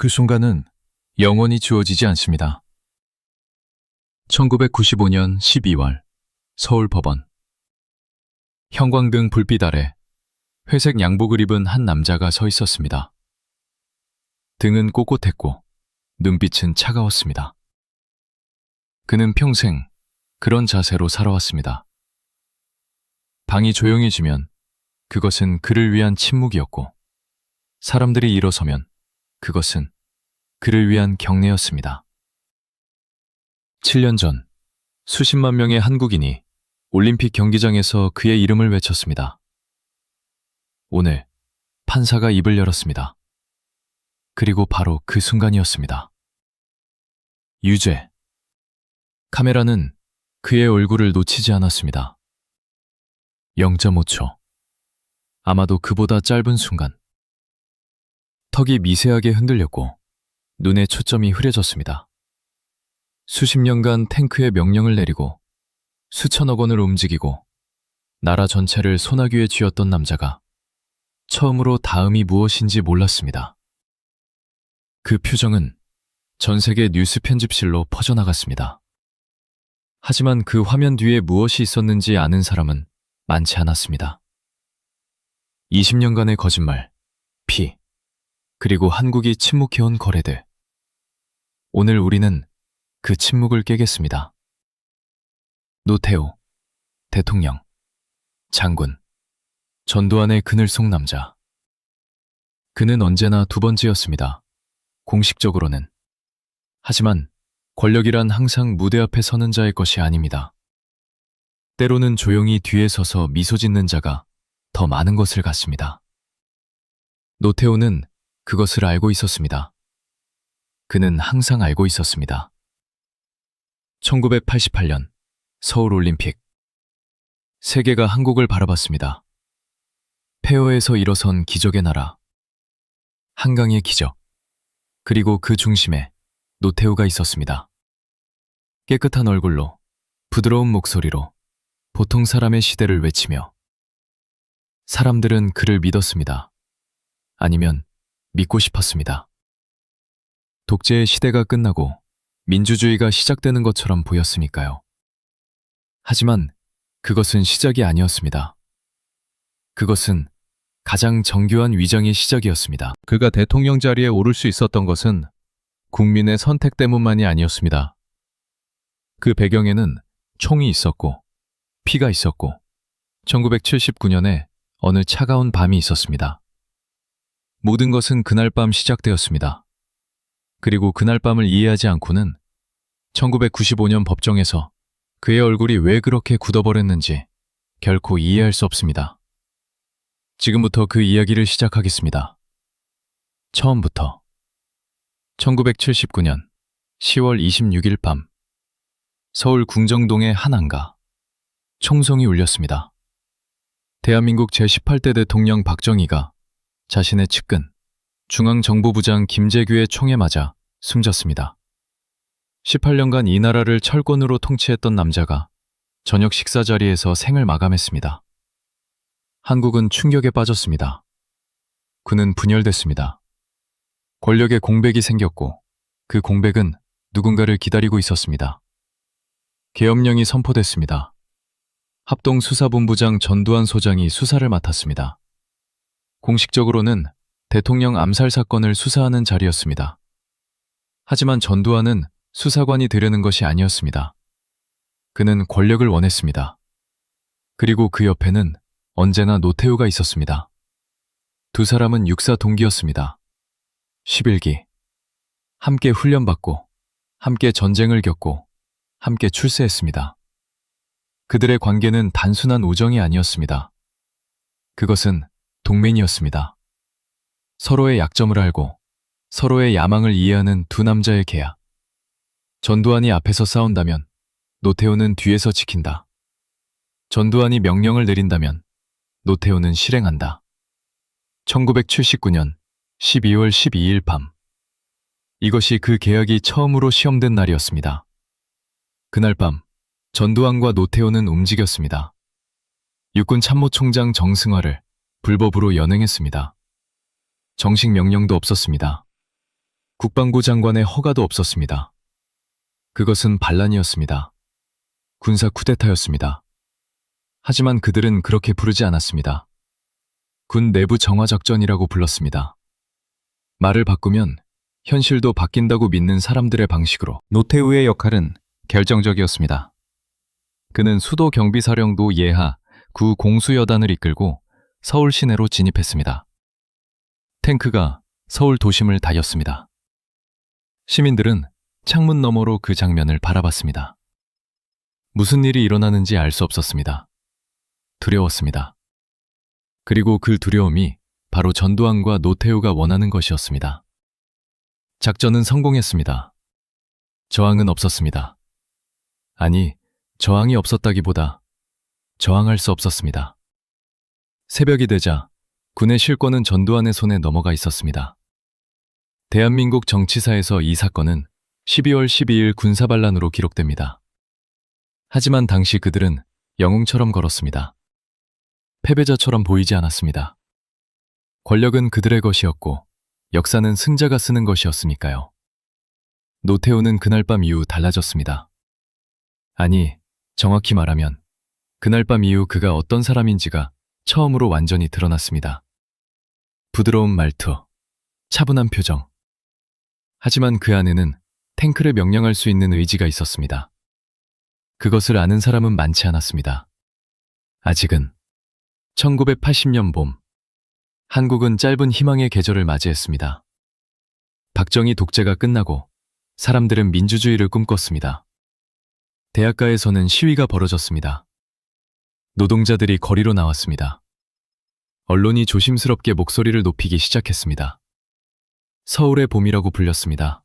그 순간은 영원히 주어지지 않습니다. 1995년 12월 서울법원. 형광등 불빛 아래 회색 양복을 입은 한 남자가 서 있었습니다. 등은 꼿꼿했고 눈빛은 차가웠습니다. 그는 평생 그런 자세로 살아왔습니다. 방이 조용해지면 그것은 그를 위한 침묵이었고, 사람들이 일어서면 그것은 그를 위한 경례였습니다. 7년 전 수십만 명의 한국인이 올림픽 경기장에서 그의 이름을 외쳤습니다. 오늘 판사가 입을 열었습니다. 그리고 바로 그 순간이었습니다. 유죄. 카메라는 그의 얼굴을 놓치지 않았습니다. 0.5초. 아마도 그보다 짧은 순간. 턱이 미세하게 흔들렸고 눈의 초점이 흐려졌습니다. 수십 년간 탱크의 명령을 내리고 수천억 원을 움직이고 나라 전체를 소나귀에 쥐었던 남자가 처음으로 다음이 무엇인지 몰랐습니다. 그 표정은 전 세계 뉴스 편집실로 퍼져나갔습니다. 하지만 그 화면 뒤에 무엇이 있었는지 아는 사람은 많지 않았습니다. 20년간의 거짓말, 피, 그리고 한국이 침묵해온 거래들. 오늘 우리는 그 침묵을 깨겠습니다. 노태우, 대통령, 장군, 전두환의 그늘 속 남자. 그는 언제나 두 번째였습니다. 공식적으로는. 하지만 권력이란 항상 무대 앞에 서는 자의 것이 아닙니다. 때로는 조용히 뒤에 서서 미소 짓는 자가 더 많은 것을 갖습니다. 노태우는 그것을 알고 있었습니다. 그는 항상 알고 있었습니다. 1988년 서울올림픽. 세계가 한국을 바라봤습니다. 폐허에서 일어선 기적의 나라. 한강의 기적. 그리고 그 중심에 노태우가 있었습니다. 깨끗한 얼굴로, 부드러운 목소리로 보통 사람의 시대를 외치며 사람들은 그를 믿었습니다. 아니면 믿고 싶었습니다. 독재의 시대가 끝나고 민주주의가 시작되는 것처럼 보였으니까요. 하지만 그것은 시작이 아니었습니다. 그것은 가장 정교한 위장의 시작이었습니다. 그가 대통령 자리에 오를 수 있었던 것은 국민의 선택 때문만이 아니었습니다. 그 배경에는 총이 있었고, 피가 있었고, 1979년에 어느 차가운 밤이 있었습니다. 모든 것은 그날 밤 시작되었습니다. 그리고 그날 밤을 이해하지 않고는 1995년 법정에서 그의 얼굴이 왜 그렇게 굳어버렸는지 결코 이해할 수 없습니다. 지금부터 그 이야기를 시작하겠습니다. 처음부터. 1979년 10월 26일 밤, 서울 궁정동의 한 안가. 총성이 울렸습니다. 대한민국 제18대 대통령 박정희가 자신의 측근, 중앙정보부장 김재규의 총에 맞아 숨졌습니다. 18년간 이 나라를 철권으로 통치했던 남자가 저녁 식사 자리에서 생을 마감했습니다. 한국은 충격에 빠졌습니다. 그는 분열됐습니다. 권력의 공백이 생겼고 그 공백은 누군가를 기다리고 있었습니다. 계엄령이 선포됐습니다. 합동수사본부장 전두환 소장이 수사를 맡았습니다. 공식적으로는 대통령 암살 사건을 수사하는 자리였습니다. 하지만 전두환은 수사관이 되려는 것이 아니었습니다. 그는 권력을 원했습니다. 그리고 그 옆에는 언제나 노태우가 있었습니다. 두 사람은 육사 동기였습니다. 11기. 함께 훈련받고, 함께 전쟁을 겪고, 함께 출세했습니다. 그들의 관계는 단순한 우정이 아니었습니다. 그것은 동맹이었습니다. 서로의 약점을 알고 서로의 야망을 이해하는 두 남자의 계약. 전두환이 앞에서 싸운다면 노태우는 뒤에서 지킨다. 전두환이 명령을 내린다면 노태우는 실행한다. 1979년 12월 12일 밤. 이것이 그 계약이 처음으로 시험된 날이었습니다. 그날 밤 전두환과 노태우는 움직였습니다. 육군 참모총장 정승화를 불법으로 연행했습니다. 정식 명령도 없었습니다. 국방부 장관의 허가도 없었습니다. 그것은 반란이었습니다. 군사 쿠데타였습니다. 하지만 그들은 그렇게 부르지 않았습니다. 군 내부 정화작전이라고 불렀습니다. 말을 바꾸면 현실도 바뀐다고 믿는 사람들의 방식으로 노태우의 역할은 결정적이었습니다. 그는 수도 경비사령부 예하 구 공수여단을 이끌고 서울 시내로 진입했습니다. 탱크가 서울 도심을 달렸습니다. 시민들은 창문 너머로 그 장면을 바라봤습니다. 무슨 일이 일어나는지 알 수 없었습니다. 두려웠습니다. 그리고 그 두려움이 바로 전두환과 노태우가 원하는 것이었습니다. 작전은 성공했습니다. 저항은 없었습니다. 아니, 저항이 없었다기보다 저항할 수 없었습니다. 새벽이 되자 군의 실권은 전두환의 손에 넘어가 있었습니다. 대한민국 정치사에서 이 사건은 12월 12일 군사반란으로 기록됩니다. 하지만 당시 그들은 영웅처럼 걸었습니다. 패배자처럼 보이지 않았습니다. 권력은 그들의 것이었고 역사는 승자가 쓰는 것이었으니까요. 노태우는 그날 밤 이후 달라졌습니다. 아니, 정확히 말하면 그날 밤 이후 그가 어떤 사람인지가 처음으로 완전히 드러났습니다. 부드러운 말투, 차분한 표정. 하지만 그 안에는 탱크를 명령할 수 있는 의지가 있었습니다. 그것을 아는 사람은 많지 않았습니다. 아직은. 1980년 봄, 한국은 짧은 희망의 계절을 맞이했습니다. 박정희 독재가 끝나고 사람들은 민주주의를 꿈꿨습니다. 대학가에서는 시위가 벌어졌습니다. 노동자들이 거리로 나왔습니다. 언론이 조심스럽게 목소리를 높이기 시작했습니다. 서울의 봄이라고 불렸습니다.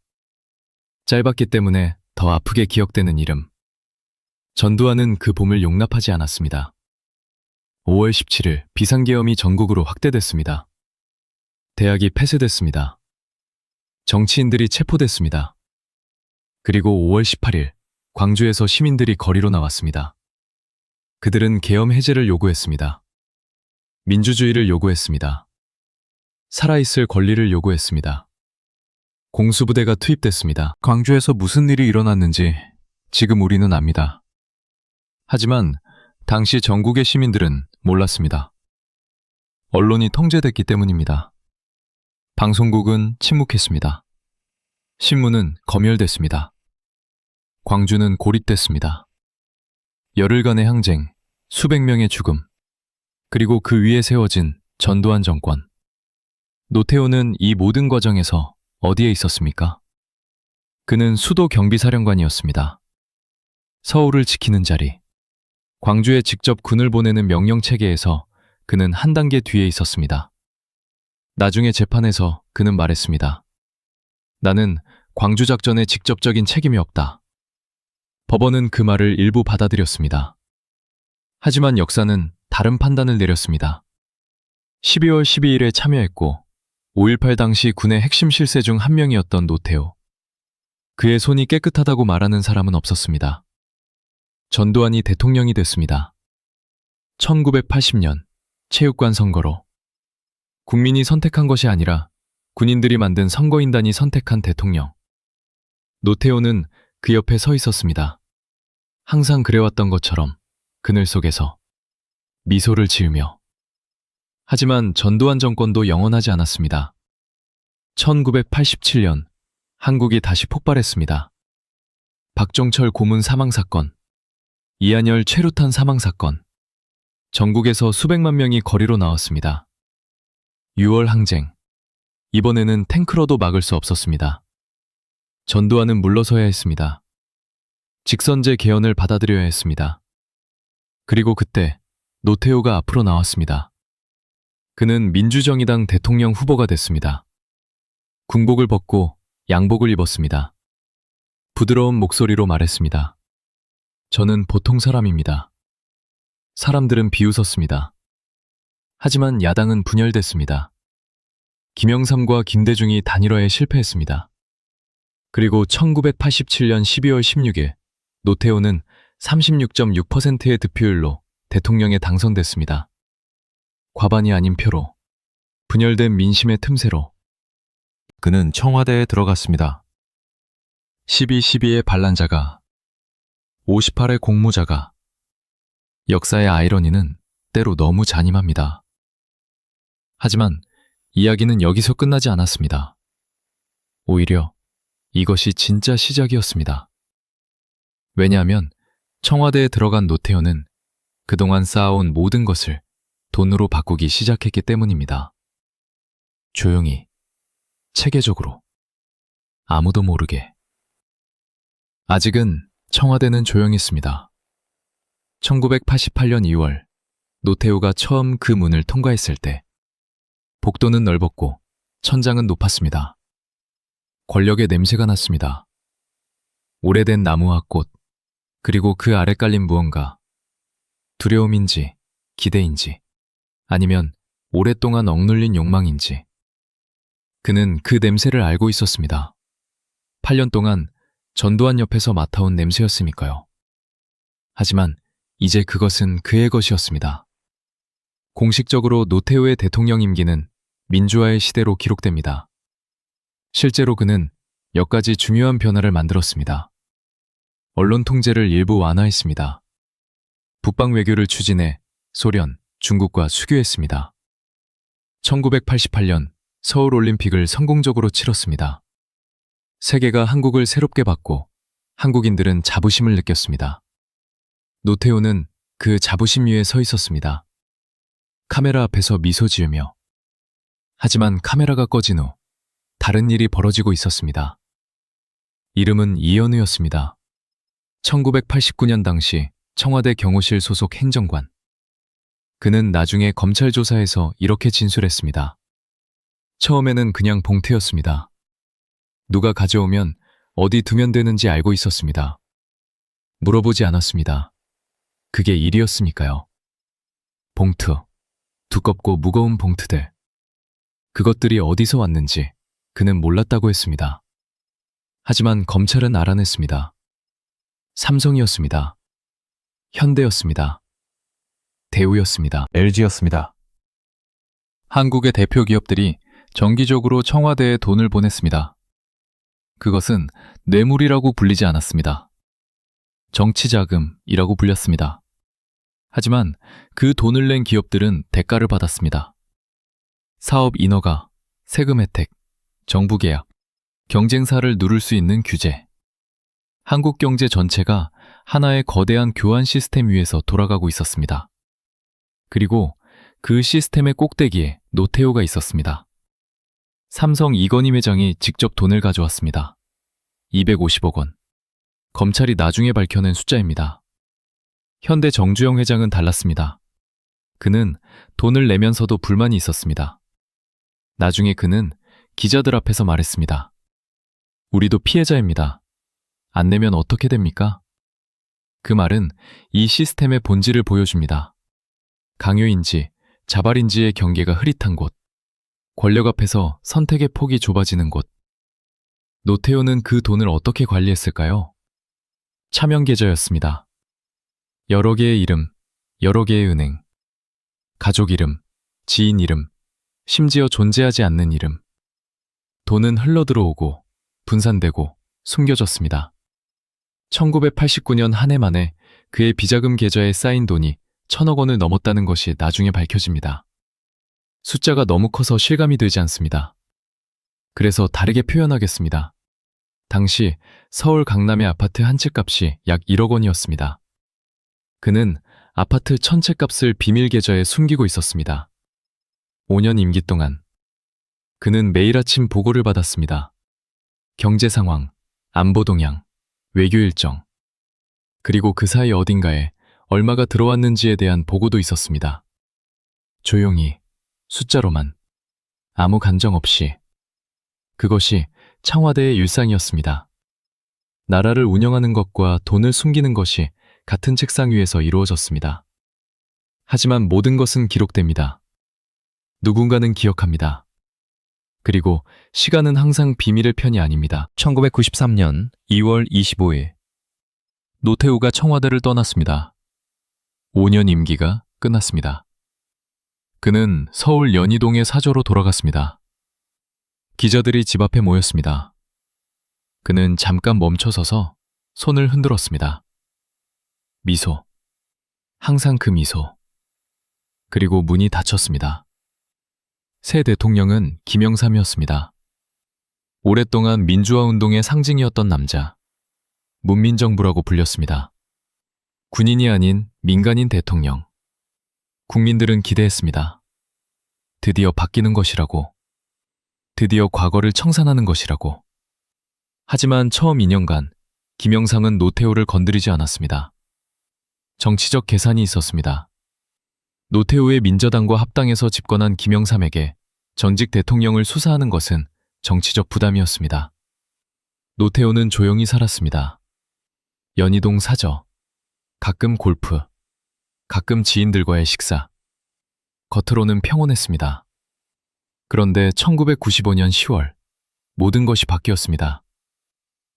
짧았기 때문에 더 아프게 기억되는 이름. 전두환은 그 봄을 용납하지 않았습니다. 5월 17일 비상계엄이 전국으로 확대됐습니다. 대학이 폐쇄됐습니다. 정치인들이 체포됐습니다. 그리고 5월 18일 광주에서 시민들이 거리로 나왔습니다. 그들은 계엄 해제를 요구했습니다. 민주주의를 요구했습니다. 살아있을 권리를 요구했습니다. 공수부대가 투입됐습니다. 광주에서 무슨 일이 일어났는지 지금 우리는 압니다. 하지만 당시 전국의 시민들은 몰랐습니다. 언론이 통제됐기 때문입니다. 방송국은 침묵했습니다. 신문은 검열됐습니다. 광주는 고립됐습니다. 열흘간의 항쟁, 수백 명의 죽음, 그리고 그 위에 세워진 전두환 정권. 노태우는 이 모든 과정에서 어디에 있었습니까? 그는 수도 경비사령관이었습니다. 서울을 지키는 자리. 광주에 직접 군을 보내는 명령체계에서 그는 한 단계 뒤에 있었습니다. 나중에 재판에서 그는 말했습니다. 나는 광주 작전에 직접적인 책임이 없다. 법원은 그 말을 일부 받아들였습니다. 하지만 역사는 다른 판단을 내렸습니다. 12월 12일에 참여했고 5.18 당시 군의 핵심 실세 중 한 명이었던 노태우. 그의 손이 깨끗하다고 말하는 사람은 없었습니다. 전두환이 대통령이 됐습니다. 1980년 체육관 선거로. 국민이 선택한 것이 아니라 군인들이 만든 선거인단이 선택한 대통령. 노태우는 그 옆에 서 있었습니다. 항상 그래왔던 것처럼 그늘 속에서 미소를 지으며. 하지만 전두환 정권도 영원하지 않았습니다. 1987년 한국이 다시 폭발했습니다. 박종철 고문 사망 사건, 이한열 최루탄 사망 사건. 전국에서 수백만 명이 거리로 나왔습니다. 6월 항쟁. 이번에는 탱크로도 막을 수 없었습니다. 전두환은 물러서야 했습니다. 직선제 개헌을 받아들여야 했습니다. 그리고 그때 노태우가 앞으로 나왔습니다. 그는 민주정의당 대통령 후보가 됐습니다. 군복을 벗고 양복을 입었습니다. 부드러운 목소리로 말했습니다. 저는 보통 사람입니다. 사람들은 비웃었습니다. 하지만 야당은 분열됐습니다. 김영삼과 김대중이 단일화에 실패했습니다. 그리고 1987년 12월 16일 노태우는 36.6%의 득표율로 대통령에 당선됐습니다. 과반이 아닌 표로, 분열된 민심의 틈새로. 그는 청와대에 들어갔습니다. 12.12의 반란자가, 58의 공모자가. 역사의 아이러니는 때로 너무 잔인합니다. 하지만 이야기는 여기서 끝나지 않았습니다. 오히려 이것이 진짜 시작이었습니다. 왜냐하면 청와대에 들어간 노태우는 그동안 쌓아온 모든 것을 돈으로 바꾸기 시작했기 때문입니다. 조용히, 체계적으로, 아무도 모르게. 아직은 청와대는 조용했습니다. 1988년 2월 노태우가 처음 그 문을 통과했을 때 복도는 넓었고 천장은 높았습니다. 권력의 냄새가 났습니다. 오래된 나무와 꽃, 그리고 그 아래 깔린 무언가. 두려움인지, 기대인지, 아니면 오랫동안 억눌린 욕망인지. 그는 그 냄새를 알고 있었습니다. 8년 동안 전두환 옆에서 맡아온 냄새였으니까요. 하지만 이제 그것은 그의 것이었습니다. 공식적으로 노태우의 대통령 임기는 민주화의 시대로 기록됩니다. 실제로 그는 몇 가지 중요한 변화를 만들었습니다. 언론 통제를 일부 완화했습니다. 북방 외교를 추진해 소련, 중국과 수교했습니다. 1988년 서울올림픽을 성공적으로 치렀습니다. 세계가 한국을 새롭게 봤고 한국인들은 자부심을 느꼈습니다. 노태우는 그 자부심 위에 서 있었습니다. 카메라 앞에서 미소 지으며. 하지만 카메라가 꺼진 후 다른 일이 벌어지고 있었습니다. 이름은 이현우였습니다. 1989년 당시 청와대 경호실 소속 행정관. 그는 나중에 검찰 조사에서 이렇게 진술했습니다. 처음에는 그냥 봉투였습니다. 누가 가져오면 어디 두면 되는지 알고 있었습니다. 물어보지 않았습니다. 그게 일이었으니까요. 봉투, 두껍고 무거운 봉투들. 그것들이 어디서 왔는지 그는 몰랐다고 했습니다. 하지만 검찰은 알아냈습니다. 삼성이었습니다. 현대였습니다. 대우였습니다. LG였습니다. 한국의 대표 기업들이 정기적으로 청와대에 돈을 보냈습니다. 그것은 뇌물이라고 불리지 않았습니다. 정치자금이라고 불렸습니다. 하지만 그 돈을 낸 기업들은 대가를 받았습니다. 사업 인허가, 세금 혜택, 정부 계약, 경쟁사를 누를 수 있는 규제. 한국 경제 전체가 하나의 거대한 교환 시스템 위에서 돌아가고 있었습니다. 그리고 그 시스템의 꼭대기에 노태우가 있었습니다. 삼성 이건희 회장이 직접 돈을 가져왔습니다. 250억 원. 검찰이 나중에 밝혀낸 숫자입니다. 현대 정주영 회장은 달랐습니다. 그는 돈을 내면서도 불만이 있었습니다. 나중에 그는 기자들 앞에서 말했습니다. 우리도 피해자입니다. 안 내면 어떻게 됩니까? 그 말은 이 시스템의 본질을 보여줍니다. 강요인지 자발인지의 경계가 흐릿한 곳. 권력 앞에서 선택의 폭이 좁아지는 곳. 노태우는 그 돈을 어떻게 관리했을까요? 차명 계좌였습니다. 여러 개의 이름, 여러 개의 은행. 가족 이름, 지인 이름, 심지어 존재하지 않는 이름. 돈은 흘러들어오고 분산되고 숨겨졌습니다. 1989년 한 해 만에 그의 비자금 계좌에 쌓인 돈이 1,000억 원을 넘었다는 것이 나중에 밝혀집니다. 숫자가 너무 커서 실감이 되지 않습니다. 그래서 다르게 표현하겠습니다. 당시 서울 강남의 아파트 한 채 값이 약 1억 원이었습니다. 그는 아파트 1,000채 값을 비밀 계좌에 숨기고 있었습니다. 5년 임기 동안 그는 매일 아침 보고를 받았습니다. 경제 상황, 안보 동향, 외교 일정, 그리고 그 사이 어딘가에 얼마가 들어왔는지에 대한 보고도 있었습니다. 조용히, 숫자로만, 아무 간정 없이. 그것이 청와대의 일상이었습니다. 나라를 운영하는 것과 돈을 숨기는 것이 같은 책상 위에서 이루어졌습니다. 하지만 모든 것은 기록됩니다. 누군가는 기억합니다. 그리고 시간은 항상 비밀의 편이 아닙니다. 1993년 2월 25일 노태우가 청와대를 떠났습니다. 5년 임기가 끝났습니다. 그는 서울 연희동의 사저로 돌아갔습니다. 기자들이 집 앞에 모였습니다. 그는 잠깐 멈춰서서 손을 흔들었습니다. 미소. 항상 그 미소. 그리고 문이 닫혔습니다. 새 대통령은 김영삼이었습니다. 오랫동안 민주화 운동의 상징이었던 남자. 문민정부라고 불렸습니다. 군인이 아닌 민간인 대통령. 국민들은 기대했습니다. 드디어 바뀌는 것이라고. 드디어 과거를 청산하는 것이라고. 하지만 처음 2년간 김영삼은 노태우를 건드리지 않았습니다. 정치적 계산이 있었습니다. 노태우의 민저당과 합당해서 집권한 김영삼에게 전직 대통령을 수사하는 것은 정치적 부담이었습니다. 노태우는 조용히 살았습니다. 연희동 사저, 가끔 골프, 가끔 지인들과의 식사. 겉으로는 평온했습니다. 그런데 1995년 10월 모든 것이 바뀌었습니다.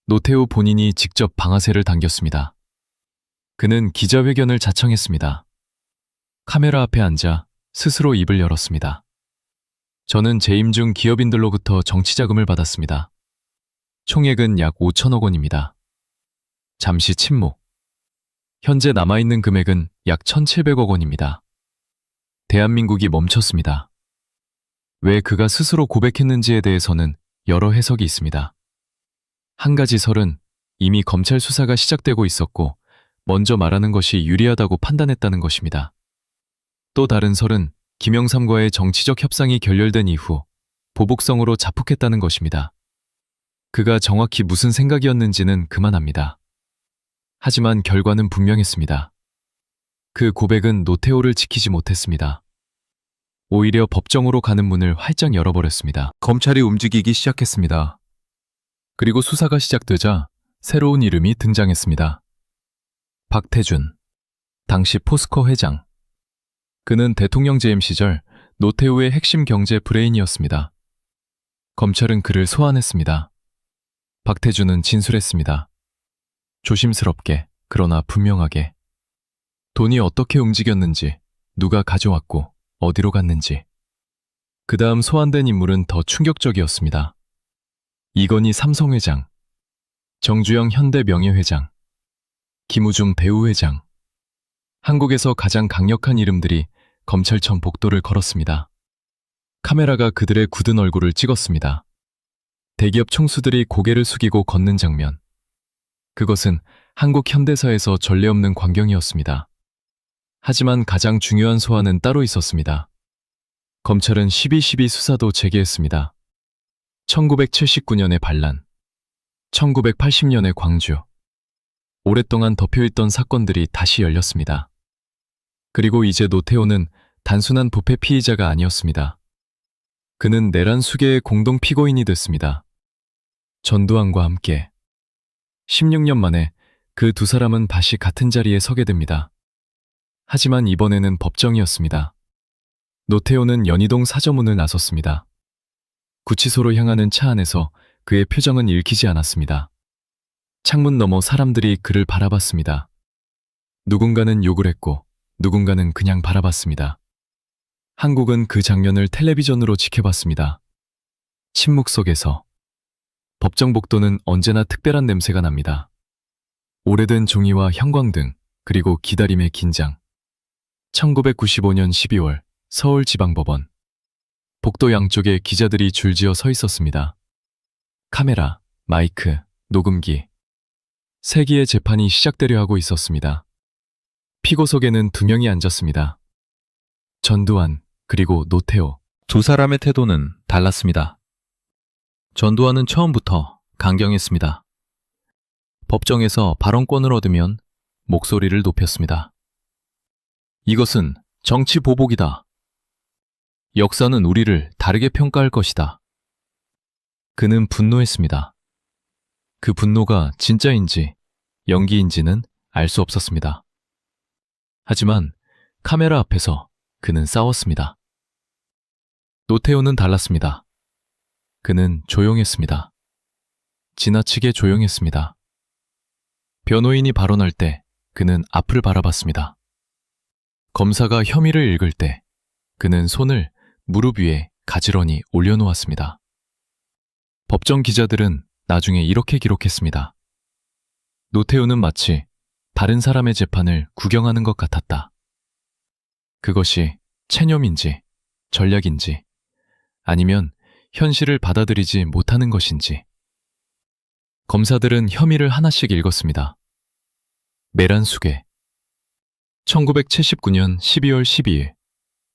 노태우 본인이 직접 방아쇠를 당겼습니다. 그는 기자회견을 자청했습니다. 카메라 앞에 앉아 스스로 입을 열었습니다. 저는 재임 중 기업인들로부터 정치자금을 받았습니다. 총액은 약 5천억 원입니다. 잠시 침묵. 현재 남아있는 금액은 약 1,700억 원입니다. 대한민국이 멈췄습니다. 왜 그가 스스로 고백했는지에 대해서는 여러 해석이 있습니다. 한 가지 설은 이미 검찰 수사가 시작되고 있었고 먼저 말하는 것이 유리하다고 판단했다는 것입니다. 또 다른 설은 김영삼과의 정치적 협상이 결렬된 이후 보복성으로 자폭했다는 것입니다. 그가 정확히 무슨 생각이었는지는 그만합니다. 하지만 결과는 분명했습니다. 그 고백은 노태우를 지키지 못했습니다. 오히려 법정으로 가는 문을 활짝 열어버렸습니다. 검찰이 움직이기 시작했습니다. 그리고 수사가 시작되자 새로운 이름이 등장했습니다. 박태준, 당시 포스코 회장. 그는 대통령 재임 시절 노태우의 핵심 경제 브레인이었습니다. 검찰은 그를 소환했습니다. 박태준은 진술했습니다. 조심스럽게, 그러나 분명하게. 돈이 어떻게 움직였는지, 누가 가져왔고, 어디로 갔는지. 그 다음 소환된 인물은 더 충격적이었습니다. 이건희 삼성회장, 정주영 현대명예회장, 김우중 배우회장. 한국에서 가장 강력한 이름들이 검찰청 복도를 걸었습니다. 카메라가 그들의 굳은 얼굴을 찍었습니다. 대기업 총수들이 고개를 숙이고 걷는 장면. 그것은 한국 현대사에서 전례 없는 광경이었습니다. 하지만 가장 중요한 소환은 따로 있었습니다. 검찰은 12.12 수사도 재개했습니다. 1979년의 반란, 1980년의 광주. 오랫동안 덮여있던 사건들이 다시 열렸습니다. 그리고 이제 노태우는 단순한 부패 피의자가 아니었습니다. 그는 내란 수계의 공동 피고인이 됐습니다. 전두환과 함께. 16년 만에 그 두 사람은 다시 같은 자리에 서게 됩니다. 하지만 이번에는 법정이었습니다. 노태우는 연희동 사저문을 나섰습니다. 구치소로 향하는 차 안에서 그의 표정은 읽히지 않았습니다. 창문 너머 사람들이 그를 바라봤습니다. 누군가는 욕을 했고 누군가는 그냥 바라봤습니다. 한국은 그 장면을 텔레비전으로 지켜봤습니다. 침묵 속에서. 법정 복도는 언제나 특별한 냄새가 납니다. 오래된 종이와 형광등, 그리고 기다림의 긴장. 1995년 12월 서울지방법원. 복도 양쪽에 기자들이 줄지어 서 있었습니다. 카메라, 마이크, 녹음기. 세기의 재판이 시작되려 하고 있었습니다. 피고석에는 두 명이 앉았습니다. 전두환, 그리고 노태우. 두 사람의 태도는 달랐습니다. 전두환은 처음부터 강경했습니다. 법정에서 발언권을 얻으면 목소리를 높였습니다. 이것은 정치 보복이다. 역사는 우리를 다르게 평가할 것이다. 그는 분노했습니다. 그 분노가 진짜인지 연기인지는 알 수 없었습니다. 하지만 카메라 앞에서 그는 싸웠습니다. 노태우는 달랐습니다. 그는 조용했습니다. 지나치게 조용했습니다. 변호인이 발언할 때 그는 앞을 바라봤습니다. 검사가 혐의를 읽을 때 그는 손을 무릎 위에 가지런히 올려놓았습니다. 법정 기자들은 나중에 이렇게 기록했습니다. 노태우는 마치 다른 사람의 재판을 구경하는 것 같았다. 그것이 체념인지 전략인지 아니면 현실을 받아들이지 못하는 것인지. 검사들은 혐의를 하나씩 읽었습니다. 내란 수괴. 1979년 12월 12일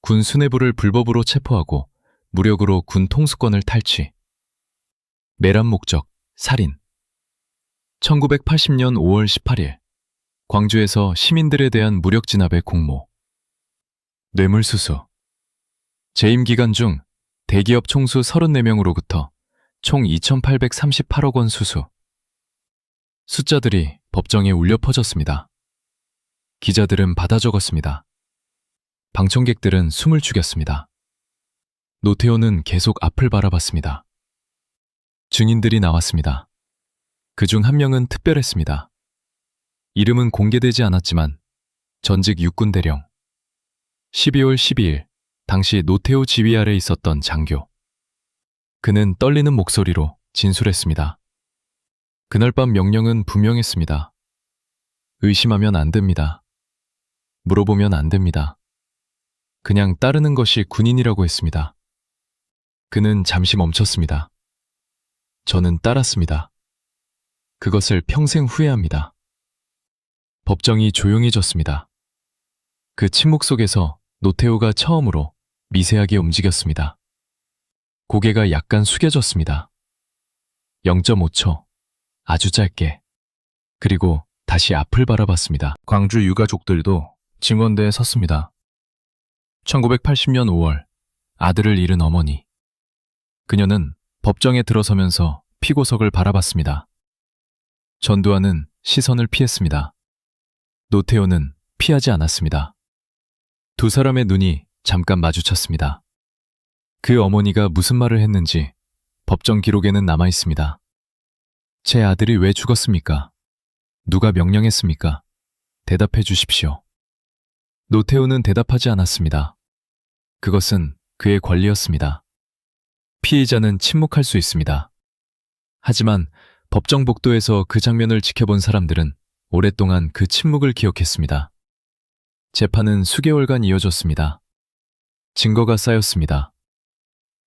군 수뇌부를 불법으로 체포하고 무력으로 군 통수권을 탈취. 내란 목적, 살인. 1980년 5월 18일 광주에서 시민들에 대한 무력 진압의 공모. 뇌물수수. 재임 기간 중 대기업 총수 34명으로부터 총 2,838억 원 수수. 숫자들이 법정에 울려 퍼졌습니다. 기자들은 받아 적었습니다. 방청객들은 숨을 죽였습니다. 노태우는 계속 앞을 바라봤습니다. 증인들이 나왔습니다. 그중 한 명은 특별했습니다. 이름은 공개되지 않았지만 전직 육군대령. 12월 12일 당시 노태우 지휘 아래 있었던 장교. 그는 떨리는 목소리로 진술했습니다. 그날 밤 명령은 분명했습니다. 의심하면 안 됩니다. 물어보면 안 됩니다. 그냥 따르는 것이 군인이라고 했습니다. 그는 잠시 멈췄습니다. 저는 따랐습니다. 그것을 평생 후회합니다. 법정이 조용해졌습니다. 그 침묵 속에서 노태우가 처음으로 미세하게 움직였습니다. 고개가 약간 숙여졌습니다. 0.5초, 아주 짧게. 그리고 다시 앞을 바라봤습니다. 광주 유가족들도 증언대에 섰습니다. 1980년 5월 아들을 잃은 어머니. 그녀는 법정에 들어서면서 피고석을 바라봤습니다. 전두환은 시선을 피했습니다. 노태우는 피하지 않았습니다. 두 사람의 눈이 잠깐 마주쳤습니다. 그 어머니가 무슨 말을 했는지 법정 기록에는 남아 있습니다. 제 아들이 왜 죽었습니까? 누가 명령했습니까? 대답해 주십시오. 노태우는 대답하지 않았습니다. 그것은 그의 권리였습니다. 피의자는 침묵할 수 있습니다. 하지만 법정 복도에서 그 장면을 지켜본 사람들은 오랫동안 그 침묵을 기억했습니다. 재판은 수개월간 이어졌습니다. 증거가 쌓였습니다.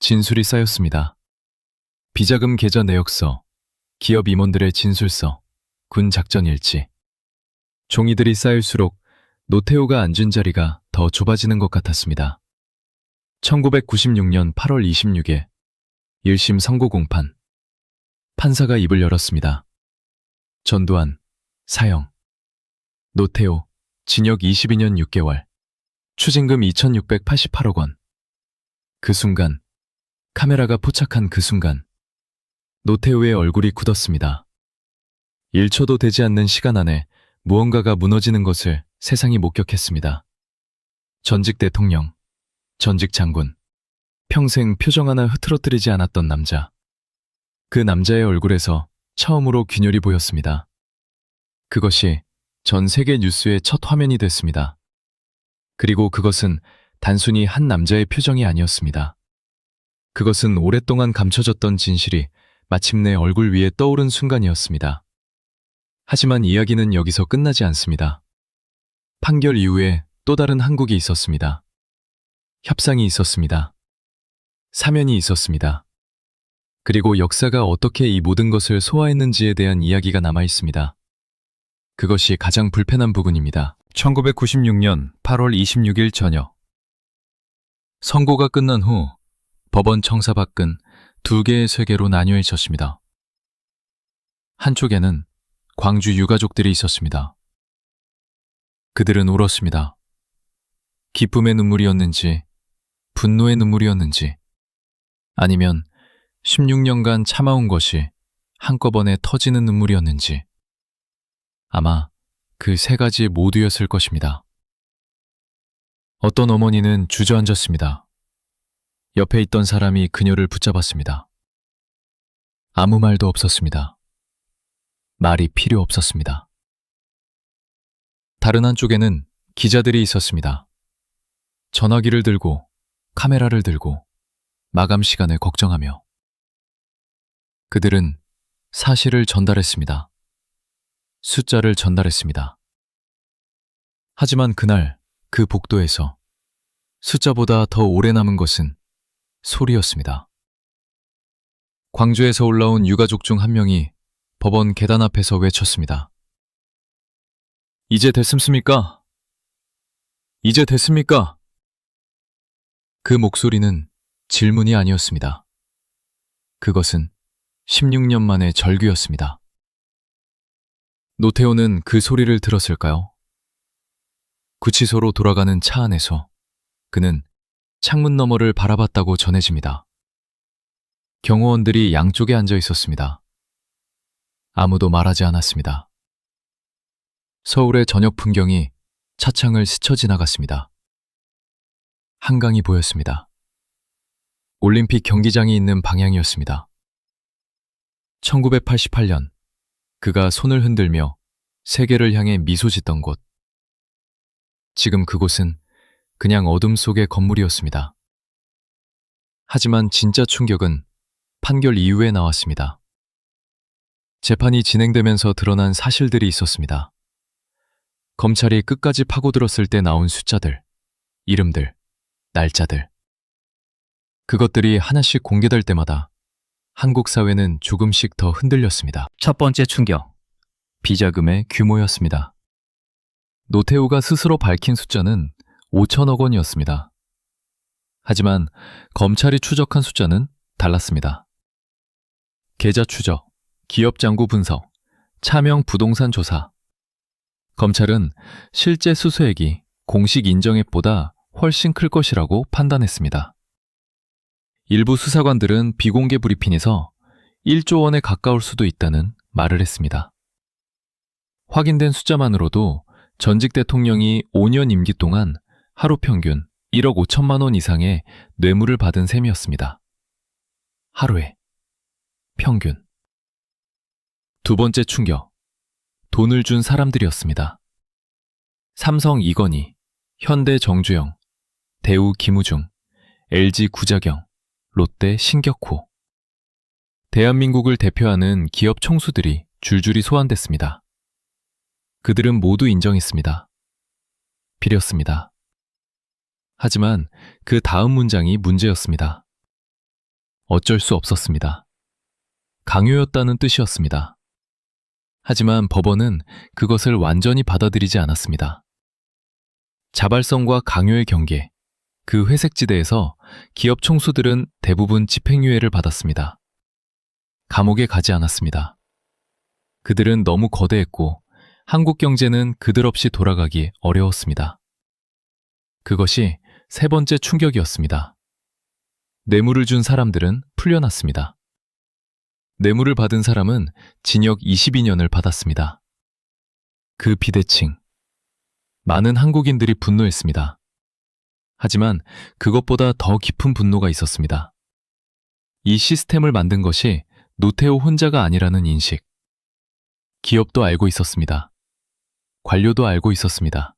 진술이 쌓였습니다. 비자금 계좌 내역서, 기업 임원들의 진술서, 군 작전 일지. 종이들이 쌓일수록 노태우가 앉은 자리가 더 좁아지는 것 같았습니다. 1996년 8월 26일 1심 선고 공판. 판사가 입을 열었습니다. 전두환, 사형. 노태우, 징역 22년 6개월. 추징금 2,688억 원. 그 순간, 카메라가 포착한 그 순간, 노태우의 얼굴이 굳었습니다. 1초도 되지 않는 시간 안에 무언가가 무너지는 것을 세상이 목격했습니다. 전직 대통령, 전직 장군, 평생 표정 하나 흐트러뜨리지 않았던 남자. 그 남자의 얼굴에서 처음으로 균열이 보였습니다. 그것이 전 세계 뉴스의 첫 화면이 됐습니다. 그리고 그것은 단순히 한 남자의 표정이 아니었습니다. 그것은 오랫동안 감춰졌던 진실이 마침내 얼굴 위에 떠오른 순간이었습니다. 하지만 이야기는 여기서 끝나지 않습니다. 판결 이후에 또 다른 한국이 있었습니다. 협상이 있었습니다. 사면이 있었습니다. 그리고 역사가 어떻게 이 모든 것을 소화했는지에 대한 이야기가 남아 있습니다. 그것이 가장 불편한 부분입니다. 1996년 8월 26일 저녁. 선고가 끝난 후 법원 청사 밖은 두 개의 세계로 나뉘어 있었습니다. 한쪽에는 광주 유가족들이 있었습니다. 그들은 울었습니다. 기쁨의 눈물이었는지, 분노의 눈물이었는지, 아니면 16년간 참아온 것이 한꺼번에 터지는 눈물이었는지, 아마 그 세 가지 모두였을 것입니다. 어떤 어머니는 주저앉았습니다. 옆에 있던 사람이 그녀를 붙잡았습니다. 아무 말도 없었습니다. 말이 필요 없었습니다. 다른 한쪽에는 기자들이 있었습니다. 전화기를 들고, 카메라를 들고, 마감 시간을 걱정하며. 그들은 사실을 전달했습니다. 숫자를 전달했습니다. 하지만 그날 그 복도에서 숫자보다 더 오래 남은 것은 소리였습니다. 광주에서 올라온 유가족 중 한 명이 법원 계단 앞에서 외쳤습니다. 이제 됐습니까? 이제 됐습니까? 그 목소리는 질문이 아니었습니다. 그것은 16년 만의 절규였습니다. 노태우는 그 소리를 들었을까요? 구치소로 돌아가는 차 안에서 그는 창문 너머를 바라봤다고 전해집니다. 경호원들이 양쪽에 앉아 있었습니다. 아무도 말하지 않았습니다. 서울의 저녁 풍경이 차창을 스쳐 지나갔습니다. 한강이 보였습니다. 올림픽 경기장이 있는 방향이었습니다. 1988년 그가 손을 흔들며 세계를 향해 미소 짓던 곳. 지금 그곳은 그냥 어둠 속의 건물이었습니다. 하지만 진짜 충격은 판결 이후에 나왔습니다. 재판이 진행되면서 드러난 사실들이 있었습니다. 검찰이 끝까지 파고들었을 때 나온 숫자들, 이름들, 날짜들. 그것들이 하나씩 공개될 때마다 한국 사회는 조금씩 더 흔들렸습니다. 첫 번째 충격, 비자금의 규모였습니다. 노태우가 스스로 밝힌 숫자는 5천억 원이었습니다. 하지만 검찰이 추적한 숫자는 달랐습니다. 계좌 추적, 기업 잔고 분석, 차명 부동산 조사. 검찰은 실제 수수액이 공식 인정액보다 훨씬 클 것이라고 판단했습니다. 일부 수사관들은 비공개 브리핑에서 1조 원에 가까울 수도 있다는 말을 했습니다. 확인된 숫자만으로도 전직 대통령이 5년 임기 동안 하루 평균 1억 5천만 원 이상의 뇌물을 받은 셈이었습니다. 하루에 평균. 두 번째 충격, 돈을 준 사람들이었습니다. 삼성 이건희, 현대 정주영, 대우 김우중, LG 구자경, 롯데 신격호. 대한민국을 대표하는 기업 총수들이 줄줄이 소환됐습니다. 그들은 모두 인정했습니다. 비렸습니다. 하지만 그 다음 문장이 문제였습니다. 어쩔 수 없었습니다. 강요였다는 뜻이었습니다. 하지만 법원은 그것을 완전히 받아들이지 않았습니다. 자발성과 강요의 경계, 그 회색지대에서 기업 총수들은 대부분 집행유예를 받았습니다. 감옥에 가지 않았습니다. 그들은 너무 거대했고 한국 경제는 그들 없이 돌아가기 어려웠습니다. 그것이 세 번째 충격이었습니다. 뇌물을 준 사람들은 풀려났습니다. 뇌물을 받은 사람은 징역 22년을 받았습니다. 그 비대칭. 많은 한국인들이 분노했습니다. 하지만 그것보다 더 깊은 분노가 있었습니다. 이 시스템을 만든 것이 노태우 혼자가 아니라는 인식. 기업도 알고 있었습니다. 관료도 알고 있었습니다.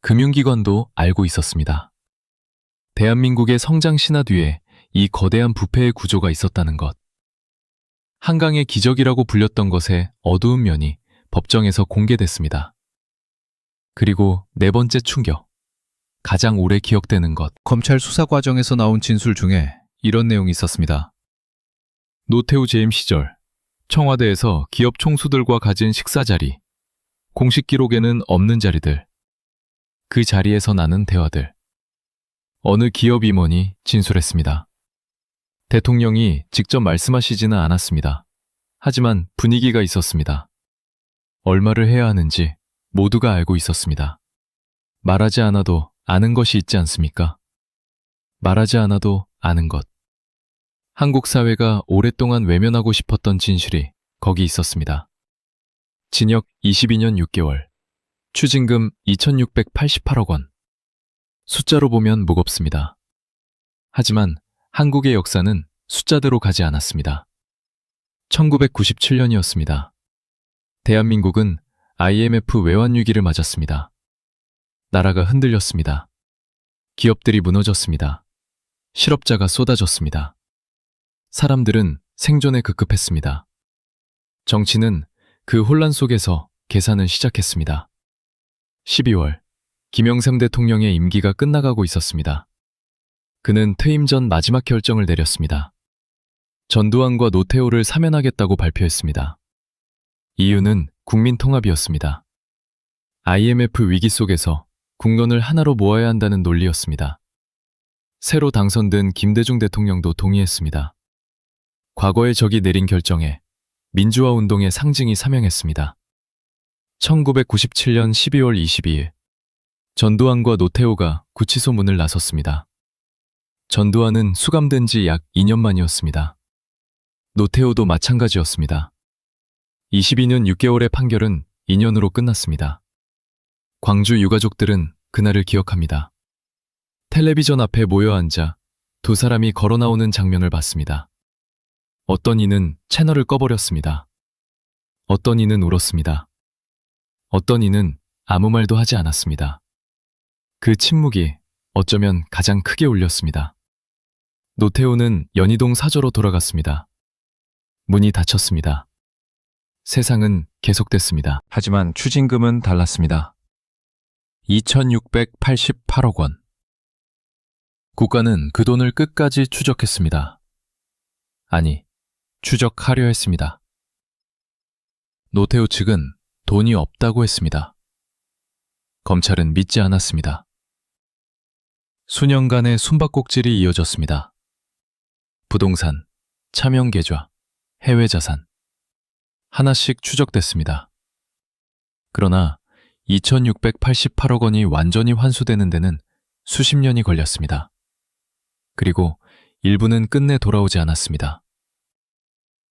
금융기관도 알고 있었습니다. 대한민국의 성장 신화 뒤에 이 거대한 부패의 구조가 있었다는 것. 한강의 기적이라고 불렸던 것의 어두운 면이 법정에서 공개됐습니다. 그리고 네 번째 충격. 가장 오래 기억되는 것. 검찰 수사 과정에서 나온 진술 중에 이런 내용이 있었습니다. 노태우 재임 시절 청와대에서 기업 총수들과 가진 식사 자리, 공식 기록에는 없는 자리들, 그 자리에서 나는 대화들. 어느 기업 임원이 진술했습니다. 대통령이 직접 말씀하시지는 않았습니다. 하지만 분위기가 있었습니다. 얼마를 해야 하는지 모두가 알고 있었습니다. 말하지 않아도 아는 것이 있지 않습니까? 말하지 않아도 아는 것. 한국 사회가 오랫동안 외면하고 싶었던 진실이 거기 있었습니다. 징역 22년 6개월, 추징금 2,688억 원. 숫자로 보면 무겁습니다. 하지만 한국의 역사는 숫자대로 가지 않았습니다. 1997년이었습니다. 대한민국은 IMF 외환위기를 맞았습니다. 나라가 흔들렸습니다. 기업들이 무너졌습니다. 실업자가 쏟아졌습니다. 사람들은 생존에 급급했습니다. 정치는 그 혼란 속에서 계산을 시작했습니다. 12월, 김영삼 대통령의 임기가 끝나가고 있었습니다. 그는 퇴임 전 마지막 결정을 내렸습니다. 전두환과 노태우를 사면하겠다고 발표했습니다. 이유는 국민 통합이었습니다. IMF 위기 속에서 국론을 하나로 모아야 한다는 논리였습니다. 새로 당선된 김대중 대통령도 동의했습니다. 과거의 적이 내린 결정에 민주화 운동의 상징이 사명했습니다. 1997년 12월 22일, 전두환과 노태우가 구치소 문을 나섰습니다. 전두환은 수감된 지 약 2년 만이었습니다. 노태우도 마찬가지였습니다. 22년 6개월의 판결은 2년으로 끝났습니다. 광주 유가족들은 그날을 기억합니다. 텔레비전 앞에 모여 앉아 두 사람이 걸어 나오는 장면을 봤습니다. 어떤 이는 채널을 꺼버렸습니다. 어떤 이는 울었습니다. 어떤 이는 아무 말도 하지 않았습니다. 그 침묵이 어쩌면 가장 크게 울렸습니다. 노태우는 연희동 사저로 돌아갔습니다. 문이 닫혔습니다. 세상은 계속됐습니다. 하지만 추징금은 달랐습니다. 2,688억 원. 국가는 그 돈을 끝까지 추적했습니다. 아니, 추적하려 했습니다. 노태우 측은 돈이 없다고 했습니다. 검찰은 믿지 않았습니다. 수년간의 숨바꼭질이 이어졌습니다. 부동산, 차명계좌, 해외자산. 하나씩 추적됐습니다. 그러나 2,688억 원이 완전히 환수되는 데는 수십 년이 걸렸습니다. 그리고 일부는 끝내 돌아오지 않았습니다.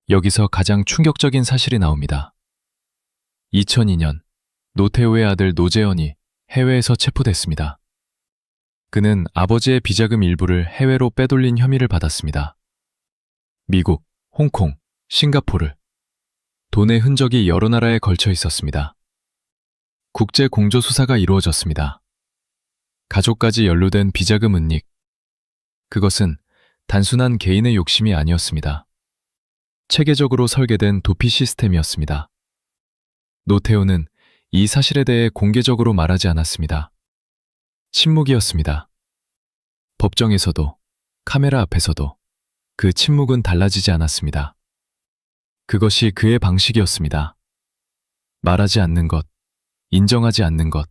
여기서 가장 충격적인 사실이 나옵니다. 2002년 노태우의 아들 노재현이 해외에서 체포됐습니다. 그는 아버지의 비자금 일부를 해외로 빼돌린 혐의를 받았습니다. 미국, 홍콩, 싱가포르. 돈의 흔적이 여러 나라에 걸쳐 있었습니다. 국제 공조 수사가 이루어졌습니다. 가족까지 연루된 비자금 은닉. 그것은 단순한 개인의 욕심이 아니었습니다. 체계적으로 설계된 도피 시스템이었습니다. 노태우는 이 사실에 대해 공개적으로 말하지 않았습니다. 침묵이었습니다. 법정에서도, 카메라 앞에서도 그 침묵은 달라지지 않았습니다. 그것이 그의 방식이었습니다. 말하지 않는 것, 인정하지 않는 것,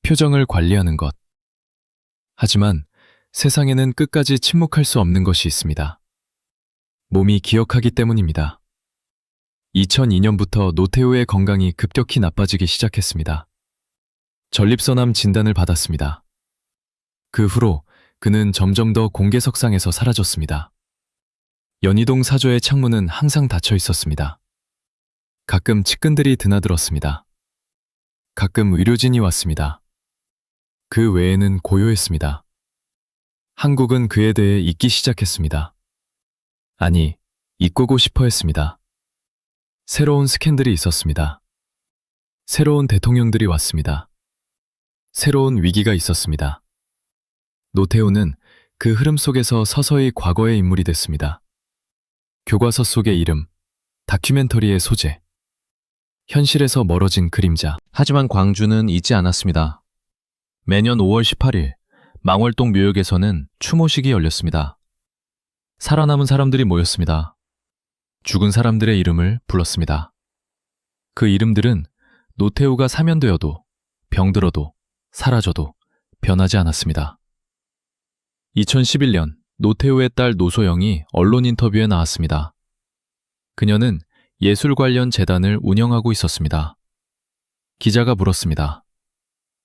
표정을 관리하는 것. 하지만 세상에는 끝까지 침묵할 수 없는 것이 있습니다. 몸이 기억하기 때문입니다. 2002년부터 노태우의 건강이 급격히 나빠지기 시작했습니다. 전립선암 진단을 받았습니다. 그 후로 그는 점점 더 공개석상에서 사라졌습니다. 연희동 사저의 창문은 항상 닫혀 있었습니다. 가끔 측근들이 드나들었습니다. 가끔 의료진이 왔습니다. 그 외에는 고요했습니다. 한국은 그에 대해 잊기 시작했습니다. 아니, 잊고 싶어 했습니다. 새로운 스캔들이 있었습니다. 새로운 대통령들이 왔습니다. 새로운 위기가 있었습니다. 노태우는 그 흐름 속에서 서서히 과거의 인물이 됐습니다. 교과서 속의 이름, 다큐멘터리의 소재, 현실에서 멀어진 그림자. 하지만 광주는 잊지 않았습니다. 매년 5월 18일 망월동 묘역에서는 추모식이 열렸습니다. 살아남은 사람들이 모였습니다. 죽은 사람들의 이름을 불렀습니다. 그 이름들은 노태우가 사면되어도, 병들어도, 사라져도 변하지 않았습니다. 2011년 노태우의 딸 노소영이 언론 인터뷰에 나왔습니다. 그녀는 예술 관련 재단을 운영하고 있었습니다. 기자가 물었습니다.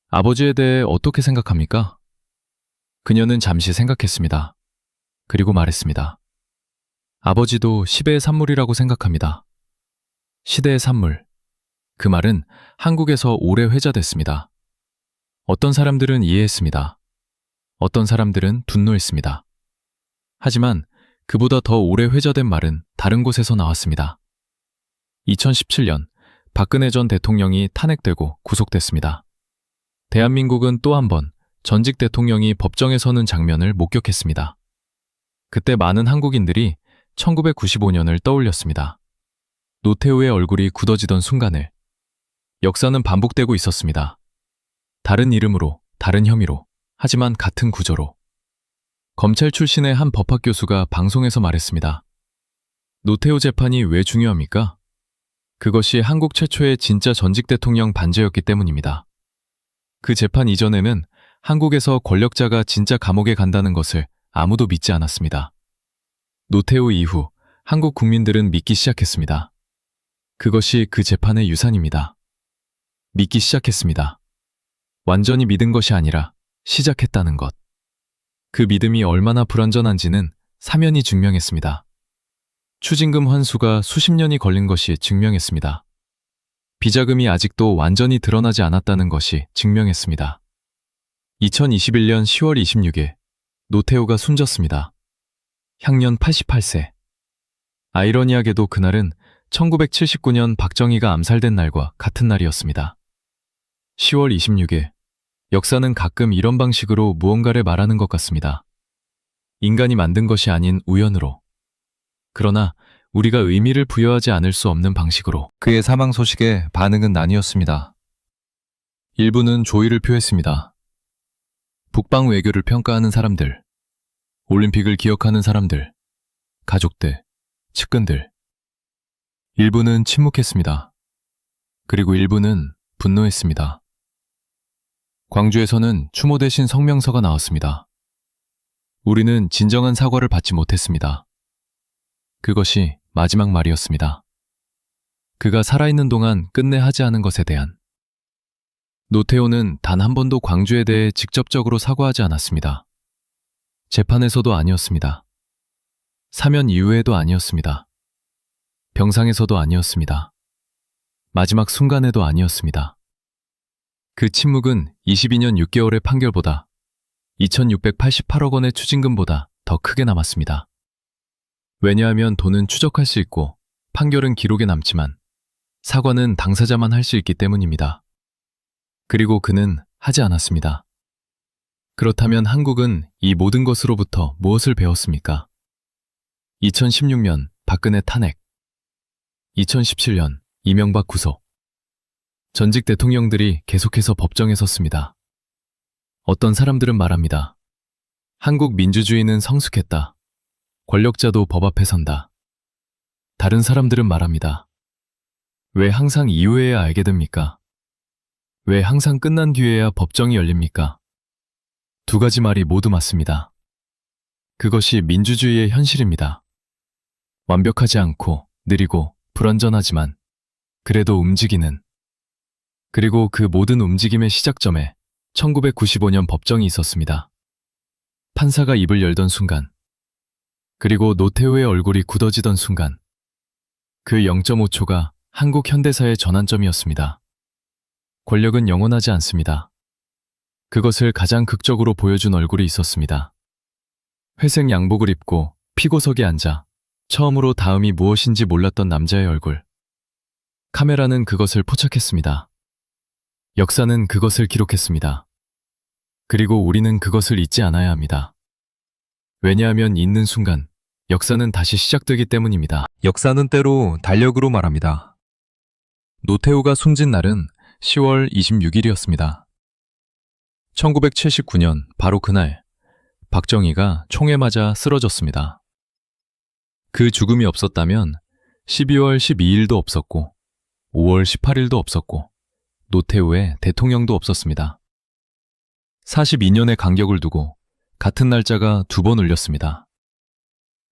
아버지에 대해 어떻게 생각합니까? 그녀는 잠시 생각했습니다. 그리고 말했습니다. 아버지도 시대의 산물이라고 생각합니다. 시대의 산물. 그 말은 한국에서 오래 회자됐습니다. 어떤 사람들은 이해했습니다. 어떤 사람들은 분노했습니다. 하지만 그보다 더 오래 회자된 말은 다른 곳에서 나왔습니다. 2017년 박근혜 전 대통령이 탄핵되고 구속됐습니다. 대한민국은 또 한 번 전직 대통령이 법정에 서는 장면을 목격했습니다. 그때 많은 한국인들이 1995년을 떠올렸습니다. 노태우의 얼굴이 굳어지던 순간을. 역사는 반복되고 있었습니다. 다른 이름으로, 다른 혐의로, 하지만 같은 구조로. 검찰 출신의 한 법학 교수가 방송에서 말했습니다. 노태우 재판이 왜 중요합니까? 그것이 한국 최초의 진짜 전직 대통령 반제였기 때문입니다. 그 재판 이전에는 한국에서 권력자가 진짜 감옥에 간다는 것을 아무도 믿지 않았습니다. 노태우 이후 한국 국민들은 믿기 시작했습니다. 그것이 그 재판의 유산입니다. 믿기 시작했습니다. 완전히 믿은 것이 아니라 시작했다는 것. 그 믿음이 얼마나 불완전한지는 사면이 증명했습니다. 추징금 환수가 수십 년이 걸린 것이 증명했습니다. 비자금이 아직도 완전히 드러나지 않았다는 것이 증명했습니다. 2021년 10월 26일, 노태우가 숨졌습니다. 향년 88세. 아이러니하게도 그날은 1979년 박정희가 암살된 날과 같은 날이었습니다. 10월 26일, 역사는 가끔 이런 방식으로 무언가를 말하는 것 같습니다. 인간이 만든 것이 아닌 우연으로. 그러나 우리가 의미를 부여하지 않을 수 없는 방식으로. 그의 사망 소식에 반응은 나뉘었습니다. 일부는 조의를 표했습니다. 북방 외교를 평가하는 사람들, 올림픽을 기억하는 사람들, 가족들, 측근들. 일부는 침묵했습니다. 그리고 일부는 분노했습니다. 광주에서는 추모 대신 성명서가 나왔습니다. 우리는 진정한 사과를 받지 못했습니다. 그것이 마지막 말이었습니다. 그가 살아있는 동안 끝내 하지 않은 것에 대한. 노태우는 단 한 번도 광주에 대해 직접적으로 사과하지 않았습니다. 재판에서도 아니었습니다. 사면 이후에도 아니었습니다. 병상에서도 아니었습니다. 마지막 순간에도 아니었습니다. 그 침묵은 22년 6개월의 판결보다 2,688억 원의 추징금보다 더 크게 남았습니다. 왜냐하면 돈은 추적할 수 있고 판결은 기록에 남지만 사과는 당사자만 할 수 있기 때문입니다. 그리고 그는 하지 않았습니다. 그렇다면 한국은 이 모든 것으로부터 무엇을 배웠습니까? 2016년 박근혜 탄핵, 2017년 이명박 구속. 전직 대통령들이 계속해서 법정에 섰습니다. 어떤 사람들은 말합니다. 한국 민주주의는 성숙했다. 권력자도 법 앞에 선다. 다른 사람들은 말합니다. 왜 항상 이후에야 알게 됩니까? 왜 항상 끝난 뒤에야 법정이 열립니까? 두 가지 말이 모두 맞습니다. 그것이 민주주의의 현실입니다. 완벽하지 않고 느리고 불완전하지만 그래도 움직이는. 그리고 그 모든 움직임의 시작점에 1995년 법정이 있었습니다. 판사가 입을 열던 순간, 그리고 노태우의 얼굴이 굳어지던 순간, 그 0.5초가 한국 현대사의 전환점이었습니다. 권력은 영원하지 않습니다. 그것을 가장 극적으로 보여준 얼굴이 있었습니다. 회색 양복을 입고 피고석에 앉아 처음으로 다음이 무엇인지 몰랐던 남자의 얼굴. 카메라는 그것을 포착했습니다. 역사는 그것을 기록했습니다. 그리고 우리는 그것을 잊지 않아야 합니다. 왜냐하면 잊는 순간 역사는 다시 시작되기 때문입니다. 역사는 때로 달력으로 말합니다. 노태우가 숨진 날은 10월 26일이었습니다. 1979년 바로 그날 박정희가 총에 맞아 쓰러졌습니다. 그 죽음이 없었다면 12월 12일도 없었고 5월 18일도 없었고 노태우의 대통령도 없었습니다. 42년의 간격을 두고 같은 날짜가 두 번 울렸습니다.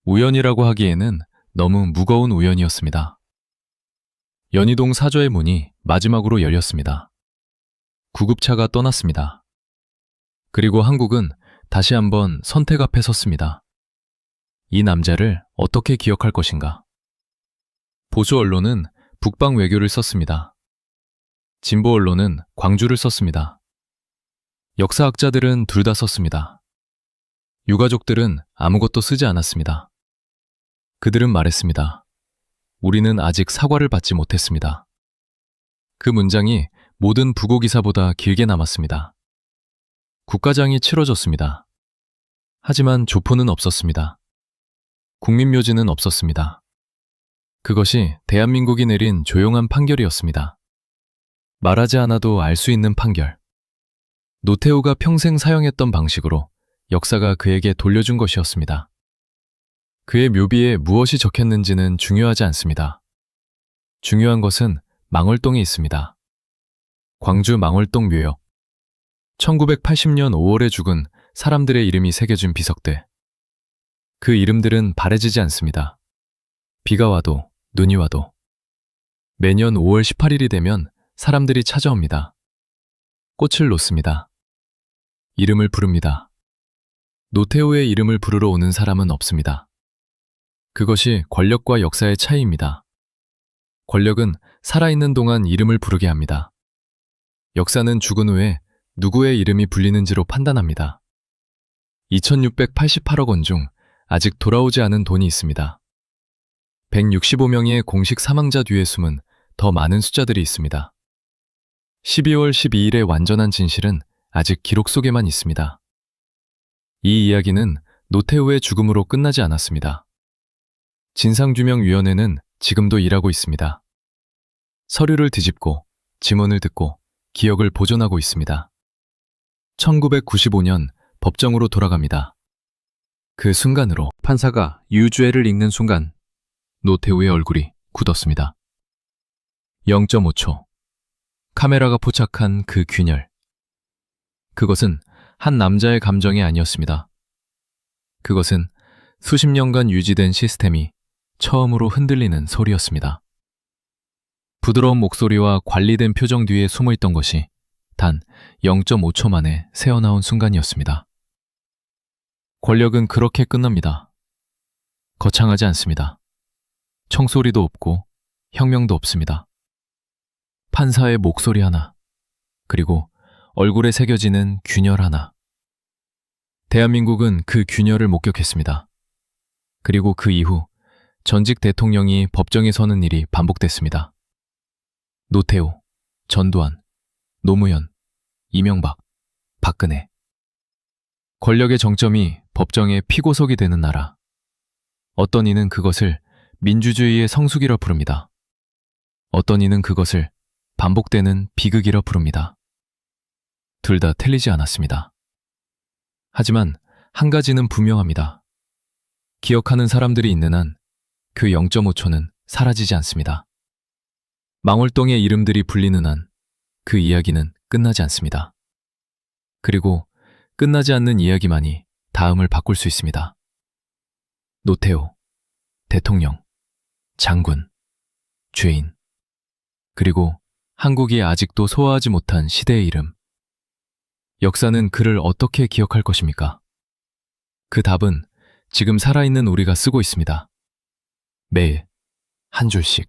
우연이라고 하기에는 너무 무거운 우연이었습니다. 연희동 사저의 문이 마지막으로 열렸습니다. 구급차가 떠났습니다. 그리고 한국은 다시 한번 선택 앞에 섰습니다. 이 남자를 어떻게 기억할 것인가? 보수 언론은 북방 외교를 썼습니다. 진보 언론은 광주를 썼습니다. 역사학자들은 둘 다 썼습니다. 유가족들은 아무것도 쓰지 않았습니다. 그들은 말했습니다. 우리는 아직 사과를 받지 못했습니다. 그 문장이 모든 부고 기사보다 길게 남았습니다. 국가장이 치러졌습니다. 하지만 조포는 없었습니다. 국민묘지는 없었습니다. 그것이 대한민국이 내린 조용한 판결이었습니다. 말하지 않아도 알 수 있는 판결. 노태우가 평생 사용했던 방식으로 역사가 그에게 돌려준 것이었습니다. 그의 묘비에 무엇이 적혔는지는 중요하지 않습니다. 중요한 것은 망월동에 있습니다. 광주 망월동 묘역. 1980년 5월에 죽은 사람들의 이름이 새겨진 비석대. 그 이름들은 바래지지 않습니다. 비가 와도 눈이 와도. 매년 5월 18일이 되면 사람들이 찾아옵니다. 꽃을 놓습니다. 이름을 부릅니다. 노태우의 이름을 부르러 오는 사람은 없습니다. 그것이 권력과 역사의 차이입니다. 권력은 살아있는 동안 이름을 부르게 합니다. 역사는 죽은 후에 누구의 이름이 불리는지로 판단합니다. 2688억 원 중 아직 돌아오지 않은 돈이 있습니다. 165명의 공식 사망자 뒤에 숨은 더 많은 숫자들이 있습니다. 12월 12일의 완전한 진실은 아직 기록 속에만 있습니다. 이 이야기는 노태우의 죽음으로 끝나지 않았습니다. 진상규명위원회는 지금도 일하고 있습니다. 서류를 뒤집고 지문을 듣고 기억을 보존하고 있습니다. 1995년 법정으로 돌아갑니다. 그 순간으로 판사가 유죄를 읽는 순간 노태우의 얼굴이 굳었습니다. 0.5초. 카메라가 포착한 그 균열. 그것은 한 남자의 감정이 아니었습니다. 그것은 수십 년간 유지된 시스템이 처음으로 흔들리는 소리였습니다. 부드러운 목소리와 관리된 표정 뒤에 숨어있던 것이 단 0.5초 만에 새어나온 순간이었습니다. 권력은 그렇게 끝납니다. 거창하지 않습니다. 총소리도 없고 혁명도 없습니다. 판사의 목소리 하나, 그리고 얼굴에 새겨지는 균열 하나. 대한민국은 그 균열을 목격했습니다. 그리고 그 이후 전직 대통령이 법정에 서는 일이 반복됐습니다. 노태우, 전두환, 노무현, 이명박, 박근혜. 권력의 정점이 법정의 피고석이 되는 나라. 어떤 이는 그것을 민주주의의 성숙이라 부릅니다. 어떤 이는 그것을 반복되는 비극이라 부릅니다. 둘 다 틀리지 않았습니다. 하지만 한 가지는 분명합니다. 기억하는 사람들이 있는 한 그 0.5초는 사라지지 않습니다. 망월동의 이름들이 불리는 한 그 이야기는 끝나지 않습니다. 그리고 끝나지 않는 이야기만이 다음을 바꿀 수 있습니다. 노태우, 대통령, 장군, 죄인, 그리고 한국이 아직도 소화하지 못한 시대의 이름. 역사는 그를 어떻게 기억할 것입니까? 그 답은 지금 살아있는 우리가 쓰고 있습니다. 매일 한 줄씩.